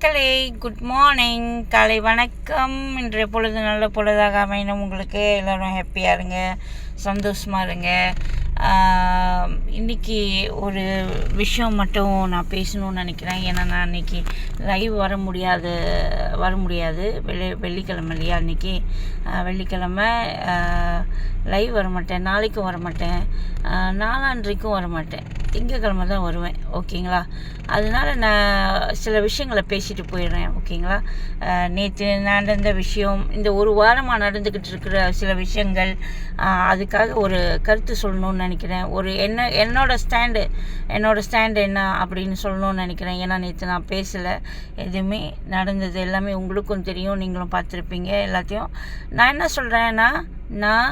மக்களே, good morning, காலை வணக்கம். இன்றைய பொழுது நல்ல பொழுதாக அமையணும். உங்களுக்கு எல்லோரும் ஹாப்பியாக இருங்க, சந்தோஷமாக இருங்க. இன்றைக்கி ஒரு விஷயம் மட்டும் நான் பேசணும்னு நினைக்கிறேன். ஏன்னா நான் இன்றைக்கி லைவ் வர முடியாது. வெள்ளிக்கிழமை இல்லையா, இன்றைக்கி வெள்ளிக்கிழமை லைவ் வர மாட்டேன். நாளைக்கும் வர மாட்டேன், நாளான்றைக்கும் வர மாட்டேன். திங்கக்கிழமை தான் வருவேன். ஓகேங்களா? அதனால் நான் சில விஷயங்களை பேசிட்டு போயிடுறேன். ஓகேங்களா? நேற்று நடந்த விஷயம், இந்த ஒரு வாரமாக நடந்துக்கிட்டு இருக்கிற சில விஷயங்கள், அதுக்காக ஒரு கருத்து சொல்லணும்னு நினைக்கிறேன். என்னோடய ஸ்டாண்டு என்ன அப்படின்னு சொல்லணும்னு நினைக்கிறேன். ஏன்னா நேற்று நான் பேசலை, எதுவுமே நடந்தது எல்லாமே உங்களுக்கும் தெரியும், நீங்களும் பார்த்துருப்பீங்க எல்லாத்தையும். நான் என்ன சொல்கிறேன்னா, நான்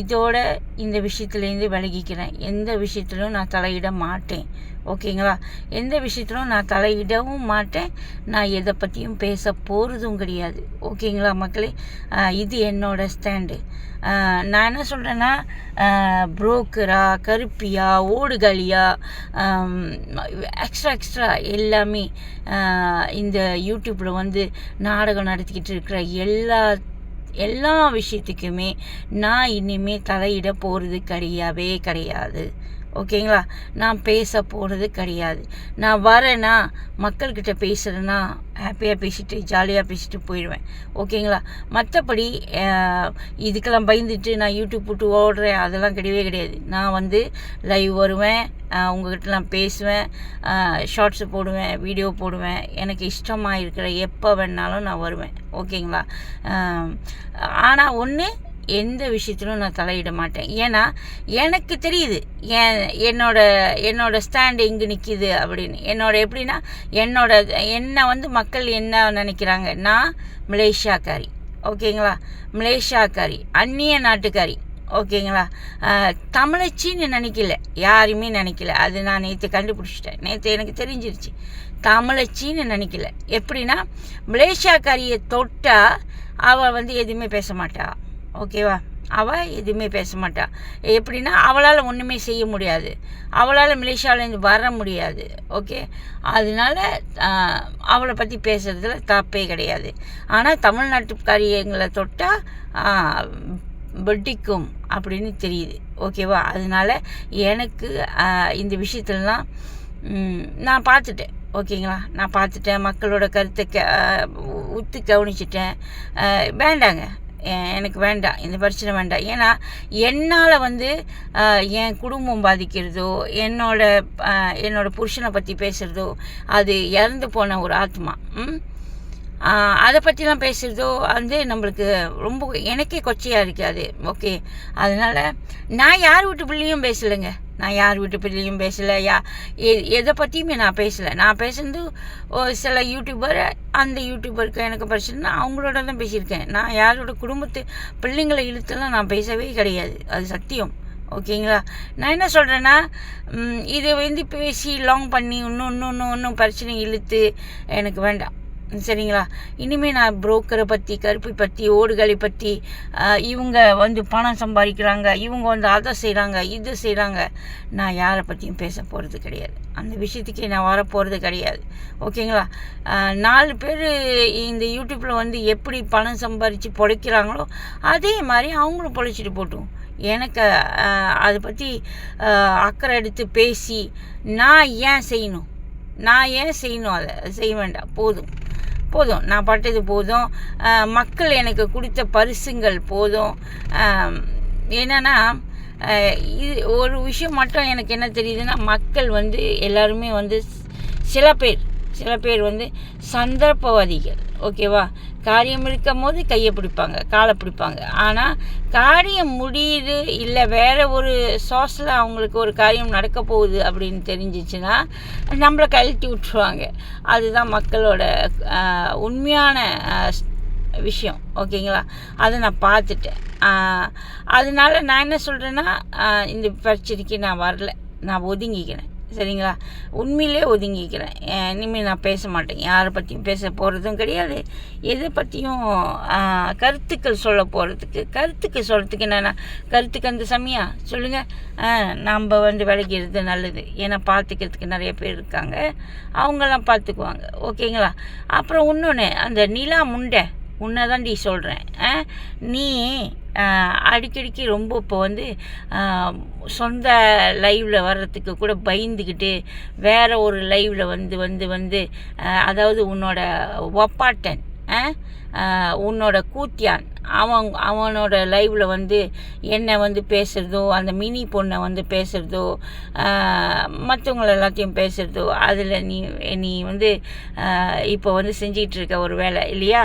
இதோட இந்த விஷயத்துலேருந்து விலகிக்கிறேன். எந்த விஷயத்துலையும் நான் தலையிட மாட்டேன். ஓகேங்களா? எந்த விஷயத்திலும் நான் தலையிடவும் மாட்டேன். நான் எதை பற்றியும் பேச போகிறதும் கிடையாது. ஓகேங்களா மக்களே? இது என்னோடய ஸ்டாண்டு. நான் என்ன சொல்கிறேன்னா, புரோக்கரா, கருப்பியா, ஓடுகாலியா, எக்ஸ்ட்ரா எல்லாமே இந்த யூடியூப்பில் வந்து நாடகம் நடத்திக்கிட்டு இருக்கிற எல்லா விஷயத்துக்குமே நான் இனிமேல் தலையிட போகிறது கிடையாது. ஓகேங்களா? நான் பேச போகிறது கிடையாது. நான் வரேன்னா, மக்கள்கிட்ட பேசுகிறேன்னா ஹாப்பியாக பேசிட்டு ஜாலியாக பேசிட்டு போயிடுவேன். ஓகேங்களா? மற்றபடி இதுக்கெல்லாம் பயந்துட்டு நான் யூடியூப் போட்டு ஓடுறேன், அதெல்லாம் கிடையாது. நான் வந்து லைவ் வருவேன், உங்கள்கிட்ட நான் பேசுவேன், ஷார்ட்ஸு போடுவேன், வீடியோ போடுவேன். எனக்கு இஷ்டமாக இருக்கிற எப்போ வேணாலும் நான் வருவேன். ஓகேங்களா? ஆனால் எந்த விஷயத்திலும் நான் தலையிட மாட்டேன். ஏன்னா எனக்கு தெரியுது என்னோட ஸ்டாண்டு எங்கே நிற்கிது அப்படின்னு. எப்படின்னா, என்னை வந்து மக்கள் என்ன நினைக்கிறாங்க, நான் மலேசியாக்காரி. ஓகேங்களா? மலேசியாக்காரி, அந்நிய நாட்டுக்காரி. ஓகேங்களா? தமிழச்சின்னு நினைக்கல, யாருமே நினைக்கல. அது நான் நேற்று கண்டுபிடிச்சிட்டேன். நேற்று எனக்கு தெரிஞ்சிருச்சு. தமிழச்சின்னு நினைக்கல. எப்படின்னா, மலேசியாக்காரியை தொட்டால் அவள் வந்து எதுவுமே பேச மாட்டா. ஓகேவா? அவள் எதுவுமே பேச மாட்டா. எப்படின்னா, அவளால் ஒன்றுமே செய்ய முடியாது, அவளால் மலேசியாவிலேருந்து வர முடியாது. ஓகே? அதனால அவளை பற்றி பேசுகிறதுல தப்பே கிடையாது. ஆனால் தமிழ்நாட்டுக்காரியங்களை தொட்டால் வெட்டிக்கும் அப்படின்னு தெரியுது. ஓகேவா? அதனால் எனக்கு இந்த விஷயத்துலலாம் நான் பார்த்துட்டேன். ஓகேங்களா? நான் பார்த்துட்டேன், மக்களோட கருத்தை உத்து கவனிச்சிட்டேன். வேண்டாங்க, எனக்கு வேண்டாம், இந்த பிரச்சனை வேண்டாம். ஏன்னா என்னால் வந்து என் குடும்பம் பாதிக்கிறதோ, என்னோட புருஷனை பற்றி பேசுகிறதோ, அது இறந்து போன ஒரு ஆத்மா, அதை பற்றிலாம் பேசுகிறதோ வந்து நம்மளுக்கு ரொம்ப எனக்கே கொச்சையாக இருக்காது. ஓகே? அதனால் நான் யார் வீட்டு பிள்ளையும் பேசலைங்க. நான் யார் வீட்டு பிள்ளையும் பேசலை, எதை பற்றியுமே நான் பேசலை. நான் பேசுறது சில யூடியூபர், அந்த யூடியூபருக்கு எனக்கு பிரச்சனைனா அவங்களோட தான் பேசியிருக்கேன். நான் யாரோட குடும்பத்து பிள்ளைங்களை இழுத்துலாம் நான் பேசவே கிடையாது. அது சத்தியம். ஓகேங்களா? நான் என்ன சொல்கிறேன்னா, இதை வந்து பேசி லாங் பண்ணி இன்னும் பிரச்சனை இழுத்து எனக்கு வேண்டாம். சரிங்களா? இனிமேல் நான் புரோக்கரை பற்றி, கருப்பை பற்றி, ஓடுகளை பற்றி, இவங்க வந்து பணம் சம்பாதிக்கிறாங்க, இவங்க வந்து அதை செய்கிறாங்க, இது செய்கிறாங்க, நான் யாரை பற்றியும் பேச போகிறது கிடையாது. அந்த விஷயத்துக்கே நான் வரப்போகிறது கிடையாது. ஓகேங்களா? 4 பேர் இந்த யூடியூப்பில் வந்து எப்படி பணம் சம்பாதிச்சு பிழைக்கிறாங்களோ அதே மாதிரி அவங்களும் பிழைச்சிட்டு போட்டும். எனக்கு அதை பற்றி அக்கறை எடுத்து பேசி நான் ஏன் செய்யணும்? அதை செய்ய வேண்டாம். போதும், நான் பட்டது போதும். மக்கள் எனக்கு கொடுத்த பரிசுங்கள் போதும். என்னென்னா, இது ஒரு விஷயம் மட்டும் எனக்கு என்ன தெரியுதுன்னா, மக்கள் வந்து எல்லாருமே வந்து சில பேர் வந்து சந்தர்ப்பவாதிகள். ஓகேவா? காரியம் இருக்கும் போது கையை பிடிப்பாங்க, காலை பிடிப்பாங்க. ஆனால் காரியம் முடியுது, இல்லை வேறு ஒரு சோர்ஸில் அவங்களுக்கு ஒரு காரியம் நடக்க போகுது அப்படின்னு தெரிஞ்சிச்சுன்னா நம்மளை கழட்டி விட்டுருவாங்க. அதுதான் மக்களோட உண்மையான விஷயம். ஓகேங்களா? அதை நான் பார்த்துட்டேன். அதனால நான் என்ன சொல்கிறேன்னா, இந்த பிரச்சனைக்கு நான் வரல, நான் ஒதுங்கிக்கிறேன். சரிங்களா? உண்மையிலே ஒதுங்கிக்கிறேன். இனிமேல் நான் பேச மாட்டேன். யாரை பற்றியும் பேச போகிறதும் கிடையாது. எதை பற்றியும் கருத்துக்கள் சொல்கிறதுக்கு என்னென்னா கருத்துக்கு அந்த சமயம் சொல்லுங்கள். நம்ம விலகிறது நல்லது. ஏன்னா பார்த்துக்கிறதுக்கு நிறைய பேர் இருக்காங்க. அவங்கெல்லாம் பார்த்துக்குவாங்க. ஓகேங்களா? அப்புறம் இன்னொன்று, அந்த நிலா முண்டை உன்னை தாண்டி சொல்கிறேன். நீ அடிக்கடிக்கு ரொம்ப இப்போ சொந்த லைவில் வர்றதுக்கு கூட பயந்துக்கிட்டு வேறு ஒரு லைவில் அதாவது உன்னோட ஒப்பாட்டன், உன்னோட கூத்தியான் அவனோட லைவில் என்னை பேசுகிறதோ, அந்த மினி பொண்ணை பேசுகிறதோ, மற்றவங்கள எல்லாத்தையும் பேசுகிறதோ, அதில் நீ இப்போ செஞ்சிகிட்டு இருக்க ஒரு வேலை இல்லையா?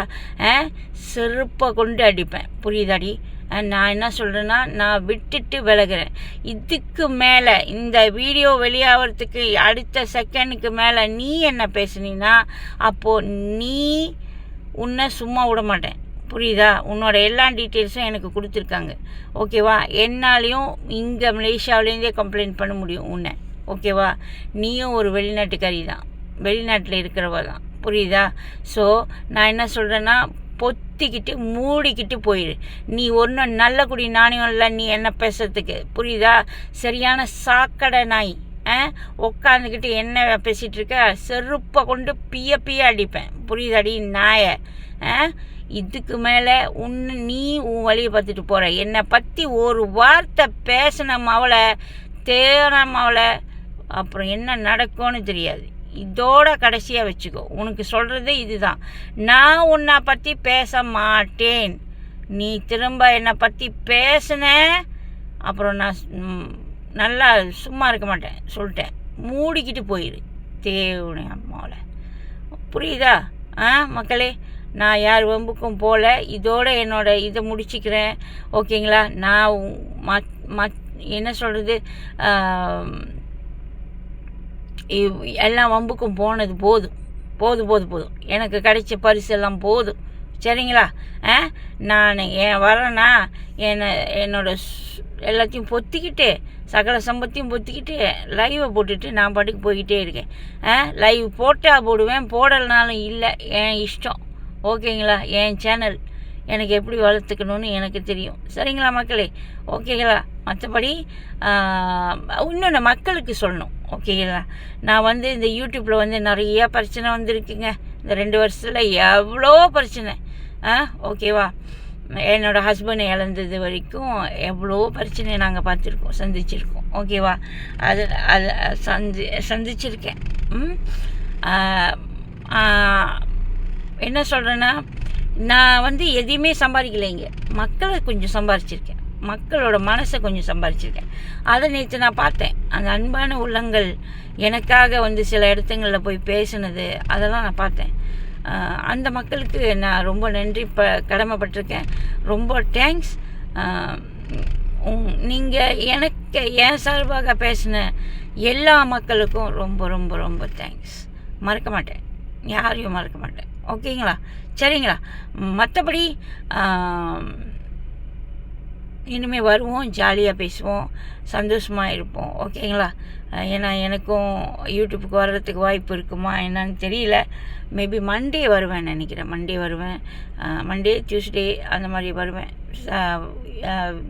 செருப்பை கொண்டு அடிப்பேன். புரியுதாடி? நான் என்ன சொல்கிறேன்னா, நான் விட்டுட்டு விலகிறேன். இதுக்கு மேலே இந்த வீடியோ வெளியாகிறதுக்கு அடுத்த செகண்டுக்கு மேலே நீ என்ன பேசுனீன்னா அப்போது உன்னை சும்மா விட மாட்டேன். புரியுதா? உன்னோட எல்லா டீட்டெயில்ஸும் எனக்கு கொடுத்துருக்காங்க. ஓகேவா? என்னாலையும் இங்கே மலேசியாவிலேருந்தே கம்ப்ளைண்ட் பண்ண முடியும் உன்னை. ஓகேவா? நீயும் ஒரு வெளிநாட்டுக்காரி தான், வெளிநாட்டில் இருக்கிறவ தான். புரியுதா? ஸோ நான் என்ன சொல்கிறேன்னா, பொத்திக்கிட்டு மூடிக்கிட்டு போயிடு. நீ ஒன்றும் நல்ல குடி நாணயம் இல்லை நீ என்ன பேசுறதுக்கு. புரியுதா? சரியான சாக்கடை நாய். உட்காந்துக்கிட்டு என்ன பேசிகிட்டு இருக்க? செருப்பை கொண்டு பிய அடிப்பேன். புரியுதாடி நாயை? இதுக்கு மேலே நீ உன் வழியை பார்த்துட்டு போகிற. என்னை பற்றி ஒரு வார்த்தை பேசின மாவளை தேன மாவளை அப்புறம் என்ன நடக்கும்னு தெரியாது. இதோட கடைசியாக வச்சுக்கோ. உனக்கு சொல்கிறது இதுதான். நான் உன்னை பற்றி பேச மாட்டேன். நீ திரும்ப என்னை பற்றி பேசுன அப்புறம் நான் நல்லா சும்மா இருக்க மாட்டேன். சொல்லிட்டேன். மூடிக்கிட்டு போயிடு தேவனே அம்மாவில். புரியுதா? மக்களே, நான் யார் வம்புக்கும் போகல. இதோட இதை முடிச்சுக்கிறேன். ஓகேங்களா? நான் என்ன சொல்கிறது, எல்லாம் வம்புக்கும் போனது போதும். எனக்கு கிடைச்ச பரிசு எல்லாம் போதும். சரிங்களா? நான் வரேன்னா என்னோட எல்லாத்தையும் பொத்திக்கிட்டு சகல சம்பத்தையும் பொத்திக்கிட்டு லைவை போட்டுட்டு நான் பாட்டுக்கு போய்கிட்டே இருக்கேன். லைவ் போட்டால் போடுவேன், போடலைனாலும் இல்லை, என் இஷ்டம். ஓகேங்களா? என் சேனல் எனக்கு எப்படி வளர்த்துக்கணும்னு எனக்கு தெரியும். சரிங்களா மக்களே? ஓகேங்களா? மற்றபடி இன்னொன்று மக்களுக்கு சொல்லணும். ஓகேங்களா? நான் இந்த யூடியூப்பில் நிறைய பிரச்சனை வந்திருக்குங்க. இந்த 2 வருஷத்தில் எவ்வளோ பிரச்சனை. ஓகேவா? என்னோடய ஹஸ்பண்டை இழந்தது வரைக்கும் எவ்வளோ பிரச்சனையை நாங்கள் சந்திச்சிருக்கோம். ஓகேவா? அது சந்திச்சிருக்கேன். என்ன சொல்கிறேன்னா, நான் எதையுமே சம்பாதிக்கலைங்க. மக்களை கொஞ்சம் சம்பாதிச்சிருக்கேன். மக்களோட மனசை கொஞ்சம் சம்பாதிச்சிருக்கேன். அதை நேற்று நான் பார்த்தேன். அந்த அன்பான உள்ளங்கள் எனக்காக சில இடத்துங்களில் போய் பேசுனது அதெல்லாம் நான் பார்த்தேன். அந்த மக்களுக்கு நான் ரொம்ப நன்றி கடமைப்பட்டிருக்கேன். ரொம்ப தேங்க்ஸ். நீங்கள் எனக்கு என் சார்பாக பேசின எல்லா மக்களுக்கும் ரொம்ப ரொம்ப ரொம்ப தேங்க்ஸ். மறக்க மாட்டேன், யாரையும் மறக்க மாட்டேன். ஓகேங்களா? சரிங்களா? மற்றபடி இனிமேல் வருவோம், ஜாலியாக பேசுவோம், சந்தோஷமாக இருப்போம். ஓகேங்களா? ஏன்னா எனக்கும் யூடியூப்புக்கு வர்றதுக்கு வாய்ப்பு இருக்குமா என்னன்னு தெரியல. மேபி மண்டே வருவேன் நினைக்கிறேன். மண்டே டியூஸ்டே அந்த மாதிரி வருவேன்.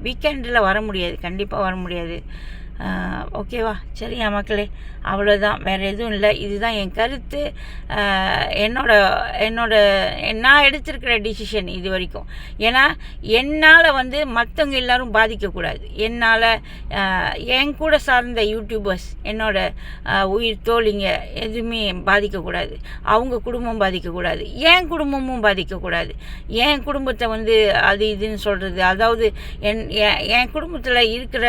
வீக்கெண்டில் வர முடியாது, கண்டிப்பாக வர முடியாது. ஓகேவா? சரியா மக்களே? அவ்வளோதான், வேறு எதுவும் இல்லை. இதுதான் என் கருத்து. நான் எடுத்திருக்கிற டிசிஷன் இது வரைக்கும். ஏன்னா என்னால் மற்றவங்க எல்லோரும் பாதிக்கக்கூடாது. என்னால் என் கூட சார்ந்த யூடியூபர்ஸ், என்னோட உயிர் தோழிங்க எதுவுமே பாதிக்கக்கூடாது. அவங்க குடும்பம் பாதிக்கக்கூடாது, என் குடும்பமும் பாதிக்கக்கூடாது. என் குடும்பத்தை அது இதுன்னு சொல்கிறது, அதாவது என் குடும்பத்தில் இருக்கிற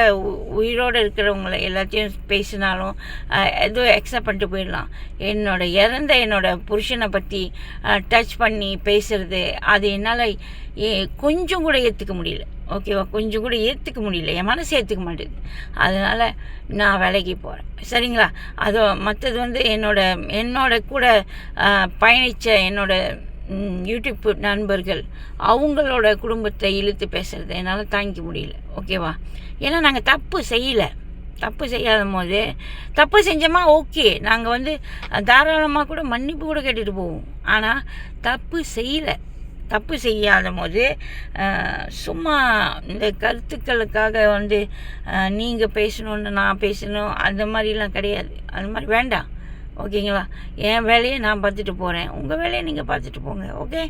உயிரோடு இருக்கிறவங்களை எல்லாத்தையும் பேசினாலும் ஏதோ அக்செப்ட் பண்ணிட்டு போயிடலாம். என்னோட புருஷனை பற்றி டச் பண்ணி பேசுகிறது அது என்னால் கொஞ்சம் கூட ஏற்றுக்க முடியல. ஓகேவா? கொஞ்சம் கூட ஏற்றுக்க முடியல, என் மனசு ஏற்றுக்க மாட்டேது. அதனால் நான் விலகி போகிறேன். சரிங்களா? அது மற்றது என்னோட கூட பயணித்த என்னோட யூடியூப் நண்பர்கள் அவங்களோட குடும்பத்தை இழுத்து பேசுகிறது என்னால் தாங்கிக்க முடியல. ஓகேவா? ஏன்னா நாங்கள் தப்பு செய்யலை. தப்பு செய்யாத போது தப்பு செஞ்சோமா ஓகே, நாங்கள் வந்து தாராளமாக கூட மன்னிப்பு கூட கேட்டுட்டு போவோம். ஆனால் தப்பு செய்யாத போது சும்மா இந்த கருத்துக்களுக்காக வந்து நீங்கள் பேசணுன்னு நான் பேசணும் அந்த மாதிரிலாம் கிடையாது. அது மாதிரி வேண்டாம், ஓகேங்களா? என் வேலையை நான் பார்த்துட்டு போகிறேன், உங்கள் வேலையை நீங்கள் பார்த்துட்டு போங்க. ஓகே,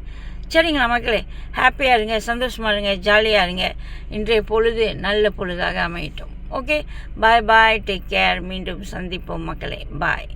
சரிங்களா மக்களே? ஹாப்பியாக இருங்க, சந்தோஷமாக இருங்க, ஜாலியாக இருங்க. இன்றைய பொழுது நல்ல பொழுதாக அமையட்டும். ஓகே, பாய் பாய், டேக் கேர். மீண்டும் சந்திப்போம் மக்களே, பாய்.